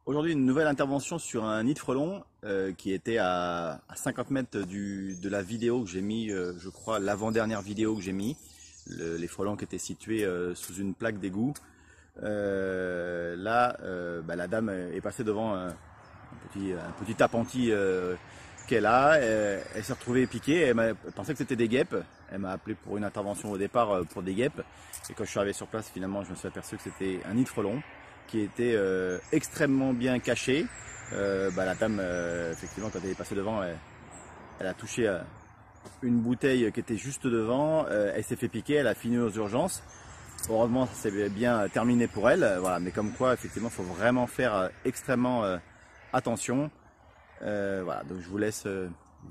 Aujourd'hui, une nouvelle intervention sur un nid de frelons qui était à 50 mètres de la vidéo que j'ai mis, je crois, l'avant-dernière vidéo que j'ai mis. Les frelons qui étaient situés sous une plaque d'égout. La dame est passée devant un petit appentis qu'elle a. Elle s'est retrouvée piquée. Elle pensait que c'était des guêpes. Elle m'a appelé pour une intervention au départ pour des guêpes. Et quand je suis arrivé sur place, finalement, je me suis aperçu que c'était un nid de frelons qui était extrêmement bien caché. La dame, effectivement, quand elle est passée devant, elle a touché une bouteille qui était juste devant. Elle s'est fait piquer, elle a fini aux urgences. Heureusement, ça s'est bien terminé pour elle. Voilà. Mais comme quoi, effectivement, il faut vraiment faire extrêmement attention. Voilà. Donc je vous laisse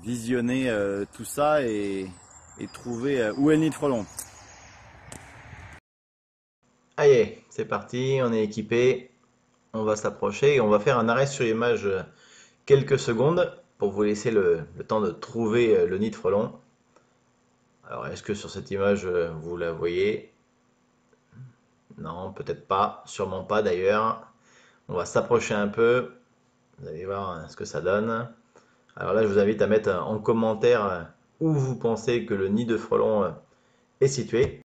visionner tout ça et trouver où est le nid de frelon. Allez, c'est parti, on est équipé, on va s'approcher et on va faire un arrêt sur image quelques secondes pour vous laisser le temps de trouver le nid de frelon. Alors, est-ce que sur cette image vous la voyez? Non, peut-être pas, sûrement pas d'ailleurs. On va s'approcher un peu, vous allez voir ce que ça donne. Alors là, je vous invite à mettre en commentaire où vous pensez que le nid de frelon est situé.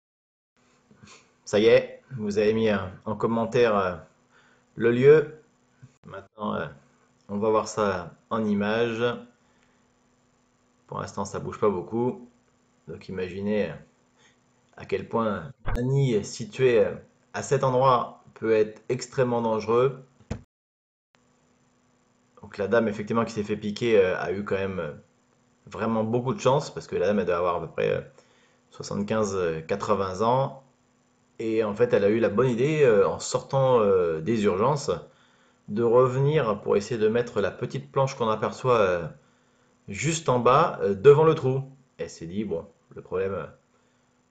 Ça y est, vous avez mis en commentaire le lieu. Maintenant, on va voir ça en image. Pour l'instant, ça bouge pas beaucoup. Donc imaginez à quel point un nid situé à cet endroit peut être extrêmement dangereux. Donc la dame effectivement qui s'est fait piquer a eu quand même vraiment beaucoup de chance parce que la dame elle doit avoir à peu près 75-80 ans. Et en fait elle a eu la bonne idée en sortant des urgences de revenir pour essayer de mettre la petite planche qu'on aperçoit juste en bas devant le trou. Elle s'est dit bon le problème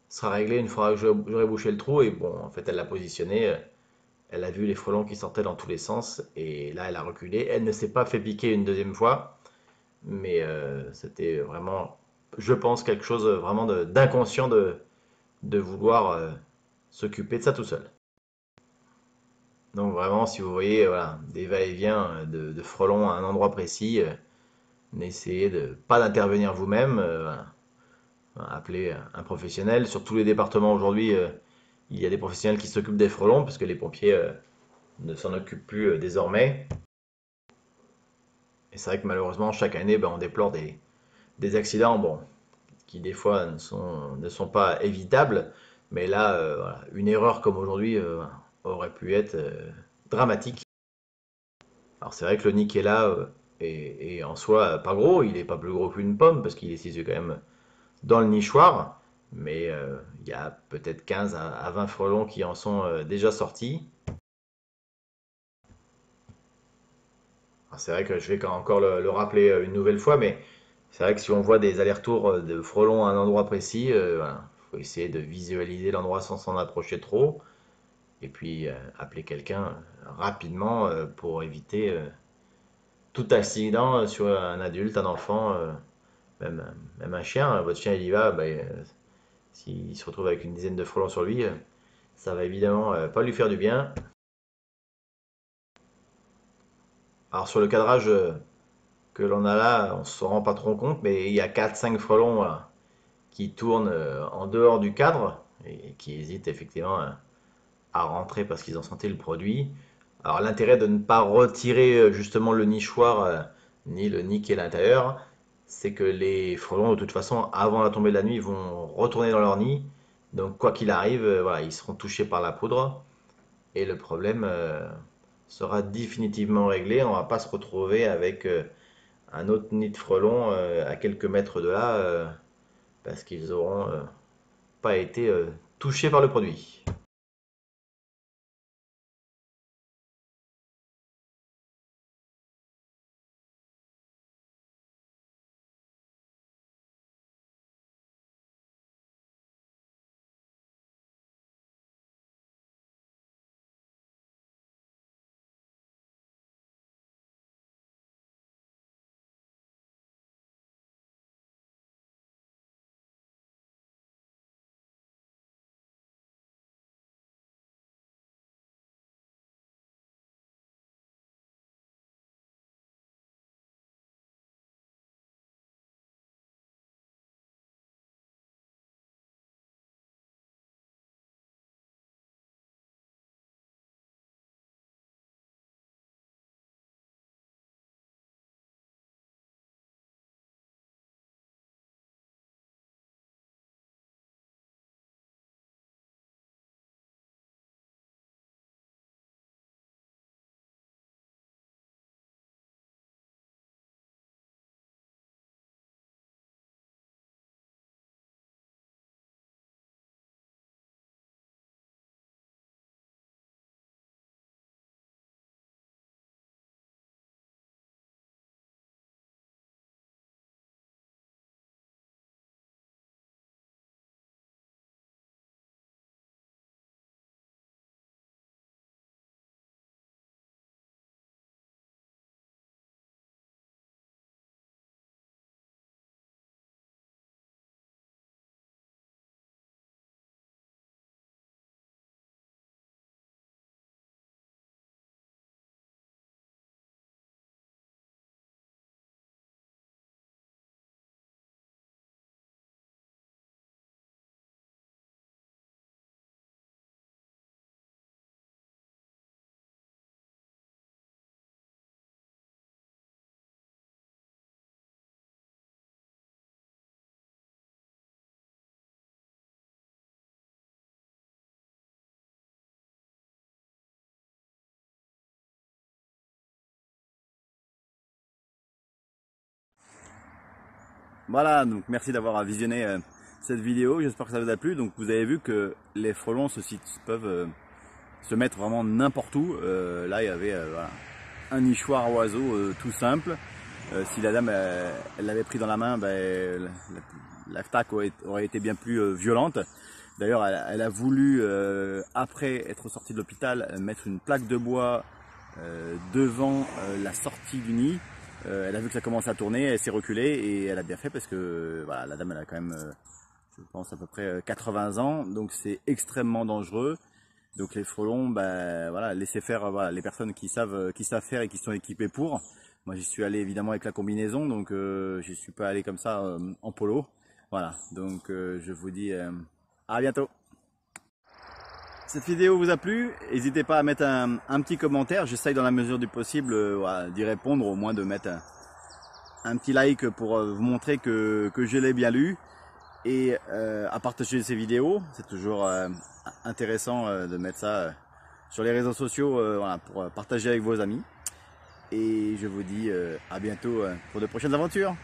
sera réglé une fois que j'aurai bouché le trou. Et bon, en fait, elle l'a positionné. Elle a vu les frelons qui sortaient dans tous les sens. Et là, elle a reculé. Elle ne s'est pas fait piquer une deuxième fois. Mais c'était vraiment, je pense, quelque chose vraiment d'inconscient de vouloir s'occuper de ça tout seul. Donc vraiment, si vous voyez voilà, des va-et-vient de frelons à un endroit précis, n'essayez de pas d'intervenir vous-même. Appeler un professionnel. Sur tous les départements aujourd'hui, il y a des professionnels qui s'occupent des frelons parce que les pompiers ne s'en occupent plus désormais. Et c'est vrai que malheureusement, chaque année, ben, on déplore des accidents bon, qui des fois ne sont pas évitables. Mais là, voilà, une erreur comme aujourd'hui aurait pu être dramatique. Alors c'est vrai que le nid qui est là est en soi pas gros, il n'est pas plus gros qu'une pomme parce qu'il est situé quand même dans le nichoir, mais il y a peut-être 15 à 20 frelons qui en sont déjà sortis. C'est vrai que je vais encore le rappeler une nouvelle fois, mais c'est vrai que si on voit des allers-retours de frelons à un endroit précis, voilà, faut essayer de visualiser l'endroit sans s'en approcher trop, et puis appeler quelqu'un rapidement pour éviter tout accident sur un adulte, un enfant, même, même un chien. Votre chien il y va, bah, s'il se retrouve avec une dizaine de frelons sur lui, ça va évidemment pas lui faire du bien. Alors sur le cadrage que l'on a là, on se rend pas trop compte, mais il y a quatre cinq frelons voilà, qui tournent en dehors du cadre et qui hésitent effectivement à rentrer parce qu'ils ont senti le produit. Alors l'intérêt de ne pas retirer justement le nichoir ni le nid qui est à l'intérieur, c'est que les frelons de toute façon avant la tombée de la nuit vont retourner dans leur nid. Donc quoi qu'il arrive, voilà, ils seront touchés par la poudre. Et le problème sera définitivement réglé. On ne va pas se retrouver avec un autre nid de frelons à quelques mètres de là parce qu'ils n'auront pas été touchés par le produit. Voilà, donc merci d'avoir visionné cette vidéo, j'espère que ça vous a plu. Donc vous avez vu que les frelons peuvent se mettre vraiment n'importe où. Là il y avait voilà, un nichoir à oiseaux tout simple. Si la dame elle l'avait pris dans la main, ben, l'attaque aurait été bien plus violente. D'ailleurs elle a voulu, après être sortie de l'hôpital, mettre une plaque de bois devant la sortie du nid. Elle a vu que ça commençait à tourner, elle s'est reculée et elle a bien fait parce que voilà, la dame elle a quand même, je pense à peu près 80 ans, donc c'est extrêmement dangereux. Donc les frelons, ben voilà, laissez faire voilà, les personnes qui savent faire et qui sont équipées pour. Moi j'y suis allé évidemment avec la combinaison, donc je suis pas allé comme ça en polo. Voilà, donc je vous dis à bientôt. Cette vidéo vous a plu, n'hésitez pas à mettre un petit commentaire, j'essaye dans la mesure du possible voilà, d'y répondre, au moins de mettre un petit like pour vous montrer que je l'ai bien lu, et à partager ces vidéos. C'est toujours intéressant de mettre ça sur les réseaux sociaux voilà, pour partager avec vos amis. Et je vous dis à bientôt pour de prochaines aventures.